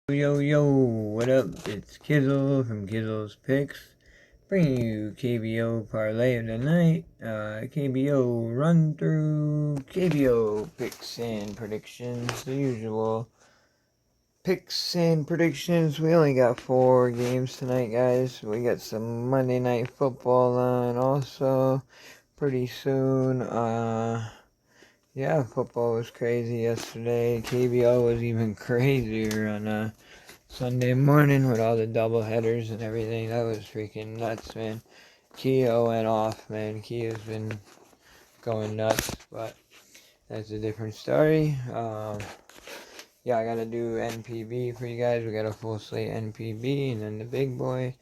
Yo, what up? It's Kizzle from Kizzle's Picks, bringing you KBO Parlay of the Night, KBO Run-Through, KBO Picks and Predictions, the usual picks and predictions. We only got 4 games tonight, guys. We got some Monday Night Football on also pretty soon. Yeah, football was crazy yesterday. KBO was even crazier on Sunday morning with all the double headers and everything. That was freaking nuts, man. Kia went off, man. Kia's been going nuts, but that's a different story. Yeah, I gotta do NPB for you guys. We got a full slate NPB and then the big boy.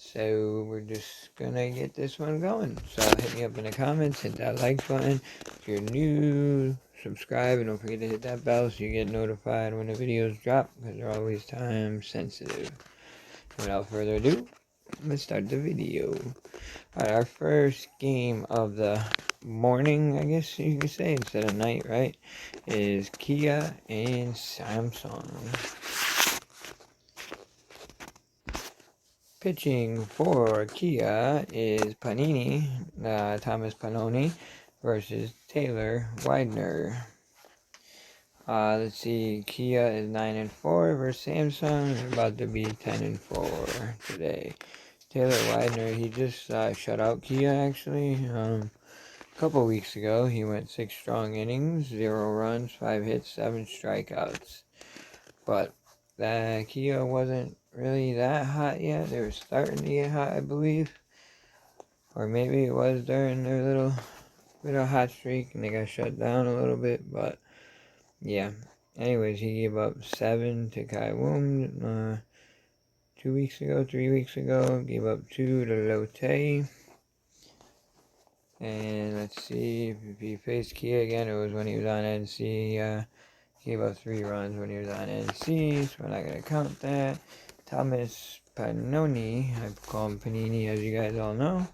So we're just gonna get this one going. So hit me up in the comments, hit that like button. If you're new, subscribe, and don't forget to hit that bell so you get notified when the videos drop, because they're always time sensitive. Without further ado, let's start the video. Alright, our first game of the morning, I guess you could say, instead of night, right, is Kia and Samsung. Pitching for Kia is Thomas Pannoni versus Taylor Widener. Let's see, Kia is 9-4 versus Samsung. They're about to be 10-4 today. Taylor Widener, he just shut out Kia actually. A couple weeks ago, he went 6 strong innings, 0 runs, 5 hits, 7 strikeouts. But Kia wasn't really that hot yet. They were starting to get hot, I believe. Or maybe it was during their little bit of hot streak and they got shut down a little bit. But yeah. Anyways, he gave up 7 to Kai Woom 3 weeks ago. Gave up 2 to Lotte. And let's see, if he faced Kia again, it was when he was on NC. Gave up 3 runs when he was on NC, so we're not going to count that. Thomas Pannoni, I call him Panini as you guys all know,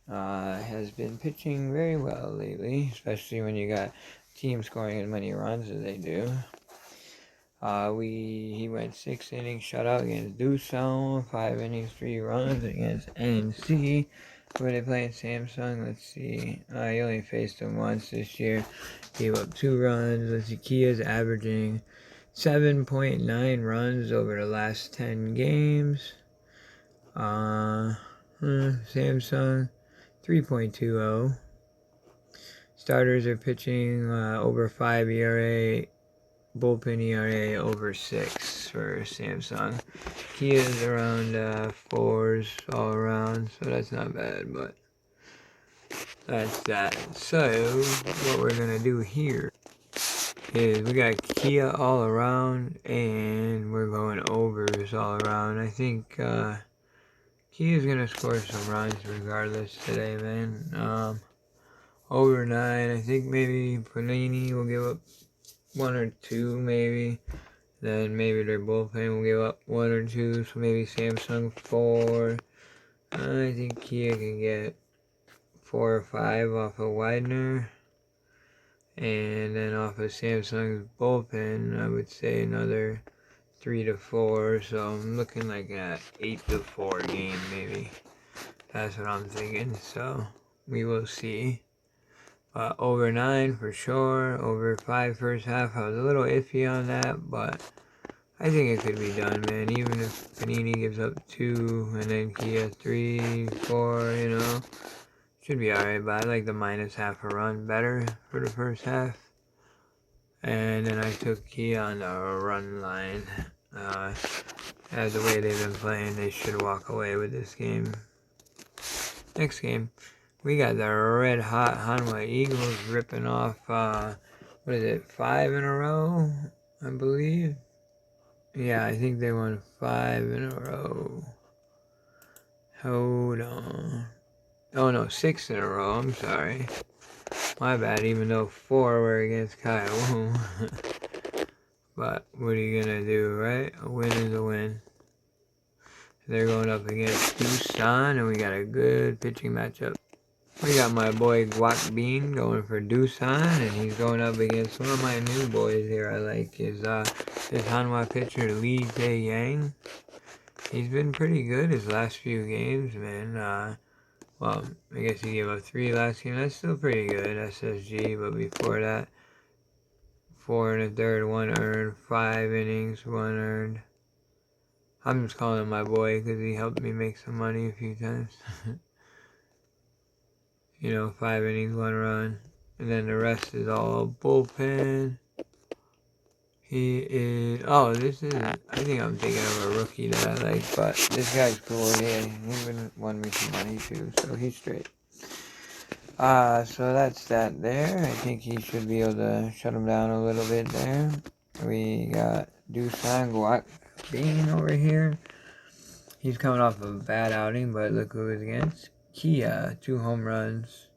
has been pitching very well lately, especially when you got teams scoring as many runs as they do. He went 6 innings shutout against Doosan, 5 innings, 3 runs against NC. Who are they playing? Samsung. Let's see. He only faced them once this year. Gave up 2 runs. Let's see. Kia's averaging 7.9 runs over the last 10 games. Samsung 3.20. Starters are pitching over 5 ERA. Bullpen ERA over 6 for Samsung. Kia's around 4s all around, so that's not bad, but that's that. So what we're gonna do here is we got Kia all around and we're going overs all around. I think Kia's gonna score some runs regardless today, man. Over 9, I think maybe Panini will give up 1 or 2 maybe. Then maybe their bullpen will give up 1 or 2, so maybe Samsung 4. I think Kia can get 4 or 5 off of Widener. And then off of Samsung's bullpen, I would say another 3 to 4. So I'm looking like an 8 to 4 game maybe. That's what I'm thinking. So we will see. Over 9 for sure. Over 5 first half. I was a little iffy on that, but I think it could be done, man. Even if Panini gives up 2 and then Kia 3, 4, you know. Should be alright, but I like the minus half a run better for the first half. And then I took Kia on the run line. As the way they've been playing, they should walk away with this game. Next game, we got the red hot Hanwha Eagles ripping off, 5 in a row, I believe. Yeah, I think they won 5 in a row. Hold on. Oh no, 6 in a row, I'm sorry. My bad, even though 4 were against Kai Woom. But what are you gonna do, right? A win is a win. They're going up against Doosan, and we got a good pitching matchup. We got my boy Guac Bean going for Doosan, and he's going up against one of my new boys here I like, is this Hanwha pitcher Lee Tae-yang. He's been pretty good his last few games, man. Well, I guess he gave up 3 last game. That's still pretty good, SSG, but before that, 4 1/3, 1 earned, 5 innings, 1 earned. I'm just calling him my boy because he helped me make some money a few times. You know, 5 innings, 1 run. And then the rest is all bullpen. He is... Oh, this is... I think I'm thinking of a rookie that I like, but this guy's cool. Yeah, he's won me some money too, so he's straight. So that's that there. I think he should be able to shut him down a little bit there. We got Doosan Guac Bean over here. He's coming off of a bad outing, but look who he's against. Kia, 2 home runs.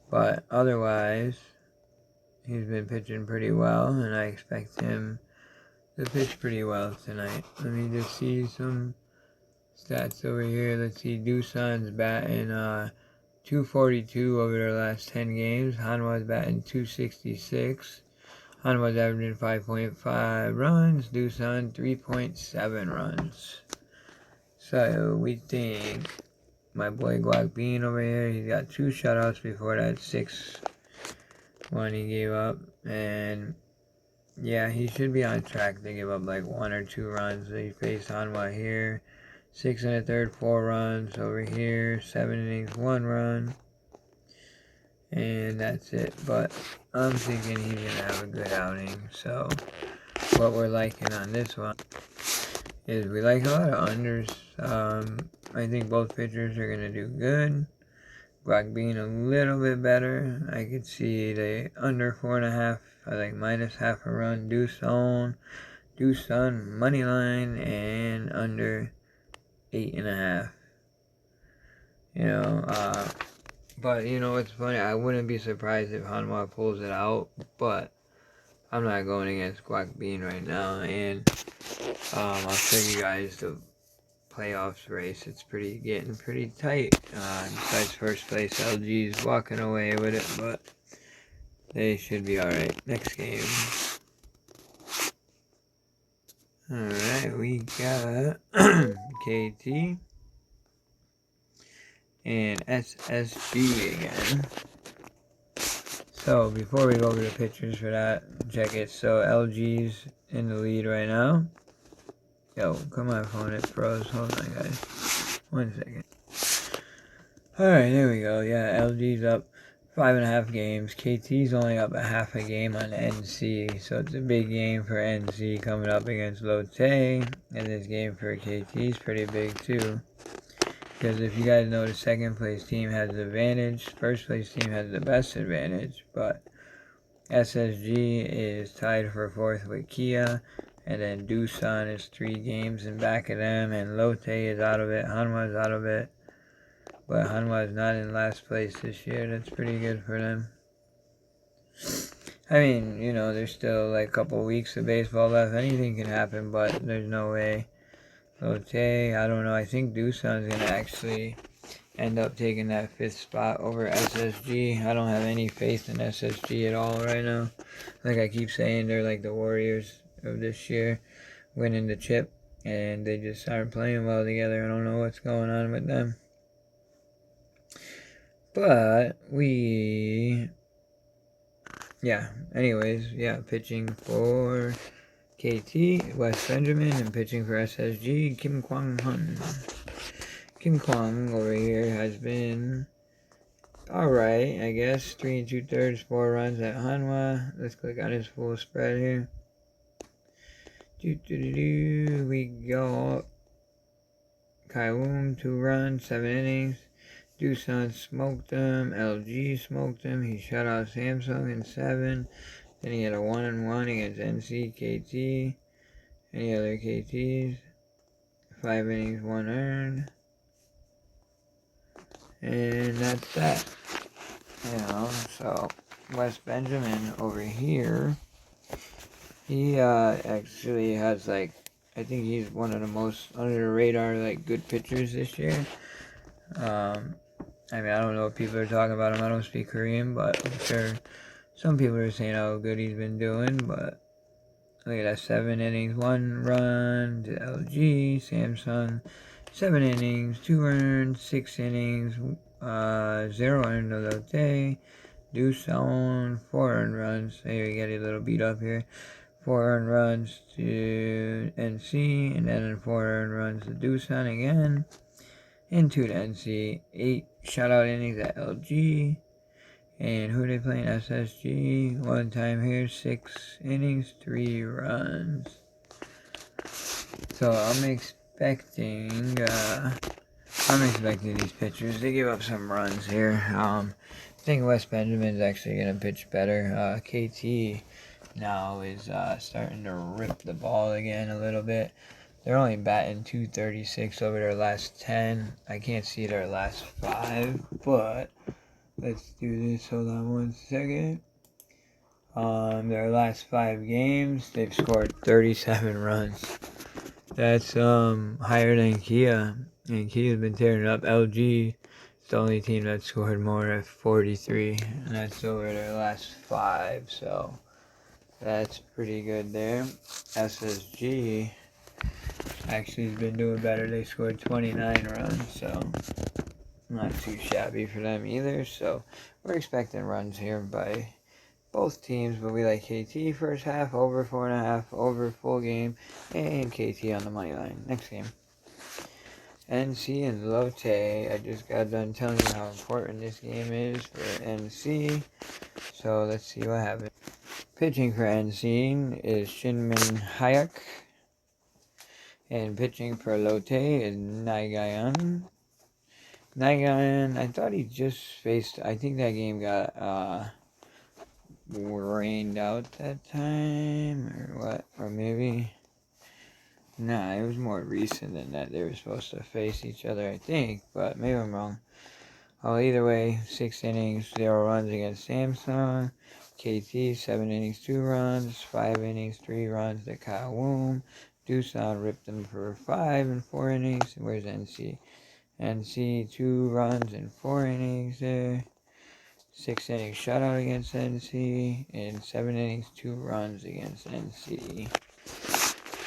But otherwise, he's been pitching pretty well, and I expect him to pitch pretty well tonight. Let me just see some stats over here. Let's see, Doosan's batting 242 over their last 10 games. Hanwha's batting 266. Hanwha's averaging 5.5 runs. Doosan 3.7 runs. So we think my boy Guac Bean over here, he's got 2 shutouts before that 6-1 he gave up. And yeah, he should be on track to give up like 1 or 2 runs. He faced Hanwha here. 6 1/3, 4 runs over here. 7 innings, 1 run. And that's it. But I'm thinking he's going to have a good outing. So what we're liking on this one is we like a lot of unders. I think both pitchers are going to do good. Guac Bean a little bit better. I could see the under 4.5. I like minus half a run. Doosan money line, and under 8.5. You know, but you know what's funny? I wouldn't be surprised if Hanwha pulls it out, but I'm not going against Guac Bean right now. And I'll show you guys the playoffs race. It's getting pretty tight. Besides first place, LG's walking away with it, but they should be alright. Next game. Alright, we got KT and SSG again. So before we go over the pictures for that, check it. So LG's in the lead right now. Yo, come on phone, it froze. Hold on guys. 1 second. Alright, there we go. Yeah, LG's up 5.5 games. KT's only up a half a game on NC. So it's a big game for NC coming up against Lotte. And this game for KT is pretty big too. Because if you guys know, the second place team has the advantage. First place team has the best advantage. But SSG is tied for 4th with Kia. And then Doosan is 3 games in back of them. And Lotte is out of it. Hanwha is out of it. But Hanwha is not in last place this year. That's pretty good for them. I mean, you know, there's still like a couple weeks of baseball left. Anything can happen, but there's no way. Lotte, I don't know. I think Doosan's going to actually end up taking that 5th spot over SSG. I don't have any faith in SSG at all right now. Like I keep saying, they're like the Warriors of this year, winning the chip, and they just aren't playing well together. I don't know what's going on with them. But anyways, pitching for KT, West Benjamin, and pitching for SSG, Kim Kwang Hun. Kim Kwang over here has been alright, I guess. 3 2/3, 4 runs at Hanwha. Let's click on his full spread here. We go Kaiwoom, 2 runs, 7 innings. Doosan smoked him. LG smoked him. He shut out Samsung in 7. Then he had a 1-1 against NC, KT. Any other KTs? 5 innings, 1 earned. And that's that. You know, so West Benjamin over here, he actually has like, I think he's one of the most under the radar like good pitchers this year. I mean, I don't know what people are talking about him. I don't speak Korean, but I'm sure some people are saying how good he's been doing. But look at that, 7 innings, 1 run to LG, Samsung. 7 innings, 2 runs, 6 innings, 0 earned to Lotte. Doosan, 4 earned runs. There we get a little beat up here. 4 earned runs to NC, and then 4 earned runs to Doosan again. And 2 to NC. 8 shutout innings at LG. And who are they playing? SSG. 1 time here, 6 innings, 3 runs. So I'm expecting these pitchers to give up some runs here. I think Wes Benjamin's actually going to pitch better. KT now is starting to rip the ball again a little bit. They're only batting .236 over their last 10. I can't see their last 5, but let's do this. Hold on 1 second. Their last 5 games, they've scored 37 runs. That's higher than Kia, and Kia's been tearing it up. LG is the only team that scored more at 43, and that's over their last 5, so that's pretty good there. SSG actually has been doing better. They scored 29 runs, so not too shabby for them either. So we're expecting runs here by both teams, but we like KT first half, over 4.5, over full game, and KT on the money line. Next game. NC and Lotte. I just got done telling you how important this game is for NC. So let's see what happens. Pitching for NC is Shinmin Hayek. And pitching for Lotte is Nagayan. Nagayan, I thought he just faced, I think that game got rained out that time, or what, or maybe, nah, it was more recent than that. They were supposed to face each other, I think, but maybe I'm wrong. Well, either way, 6 innings, 0 runs against Samsung. KT, 7 innings, 2 runs, 5 innings, 3 runs to Kyle Woom. Doosan ripped them for 5 and 4 innings. Where's NC? NC, 2 runs and 4 innings there. 6 innings shutout against NC, and 7 innings, 2 runs against NC.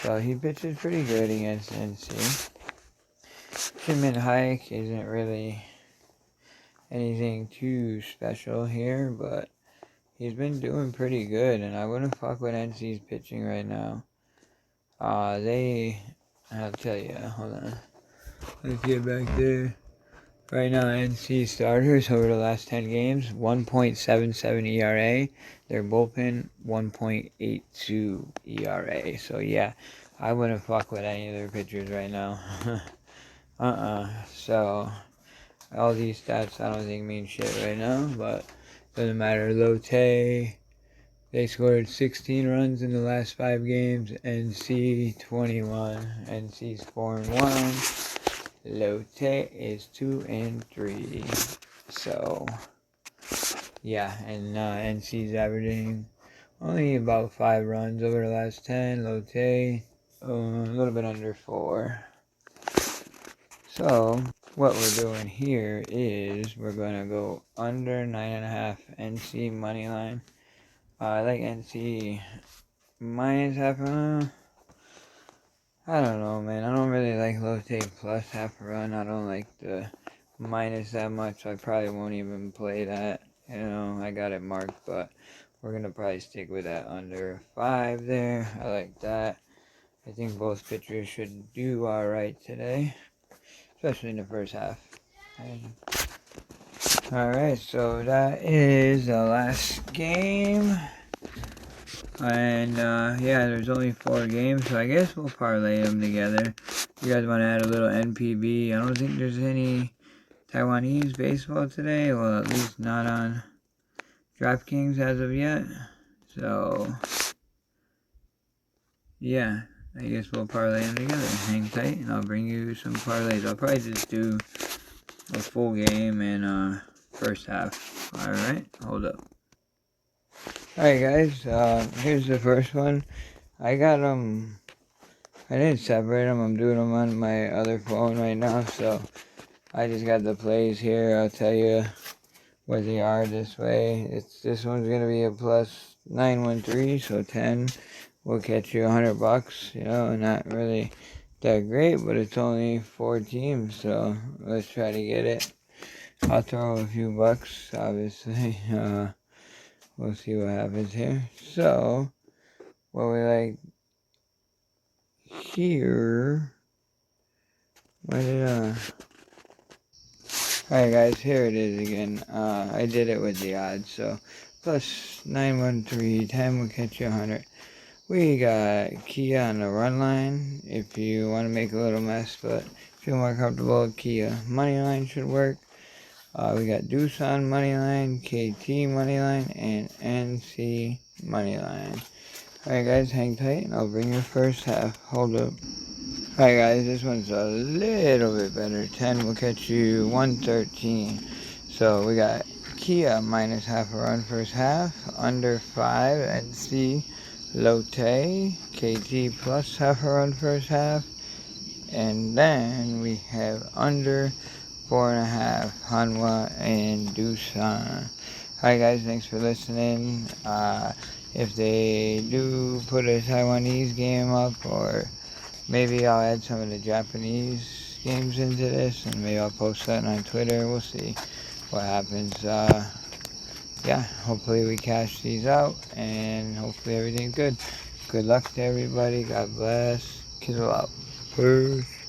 So he pitches pretty good against NC. Shinmin Hayek isn't really anything too special here, but he's been doing pretty good, and I wouldn't fuck with NC's pitching right now. I'll tell you, hold on. Let's get back there. Right now, NC starters over the last 10 games, 1.77 ERA. Their bullpen, 1.82 ERA. So, yeah, I wouldn't fuck with any of their pitchers right now. So, all these stats I don't think mean shit right now, but doesn't matter. Lotte, they scored 16 runs in the last 5 games. NC, 21. NC's 4-1. Lotte is 2-3. So, yeah, and NC's averaging only about 5 runs over the last 10. Lotte, a little bit under 4. So, what we're doing here is we're going to go under 9.5 NC money line. I like NC minus half a run. I don't know, man. I don't really like Lotte plus half a run. I don't like the minus that much. I probably won't even play that. You know, I got it marked, but we're going to probably stick with that under 5 there. I like that. I think both pitchers should do alright today, especially in the first half. Alright, so that is the last game. And, yeah, there's only 4 games, so I guess we'll parlay them together. You guys want to add a little NPB? I don't think there's any Taiwanese baseball today. Well, at least not on DraftKings as of yet. So, yeah, I guess we'll parlay them together. Hang tight, and I'll bring you some parlays. I'll probably just do a full game and, first half. Alright, hold up. Alright guys, here's the first one. I got I didn't separate them, I'm doing them on my other phone right now, so I just got the plays here. I'll tell you what they are this way. This one's gonna be a plus 913, so 10 will catch you $100. You know, not really that great, but it's only 4 teams, so let's try to get it. I'll throw a few bucks, obviously. We'll see what happens here. So, what we like here. Alright guys, here it is again. I did it with the odds, so plus 913, 10 will catch you 100. We got Kia on the run line if you want to make a little mess, but feel more comfortable, Kia money line should work. We got Deuce on money line, KT money line, and NC money line. Alright guys, hang tight and I'll bring you first half. Hold up. Alright guys, this one's a little bit better. 10 will catch you 113. So we got Kia minus half a run first half, under 5 NC Lotte, KT plus half a run first half, and then we have under 4.5 Hanwha and Doosan. Alright guys, thanks for listening. If they do put a Taiwanese game up, or maybe I'll add some of the Japanese games into this, and maybe I'll post that on Twitter. We'll see what happens. Yeah, hopefully we cash these out, and hopefully everything's good. Good luck to everybody. God bless. Kiss out. Peace.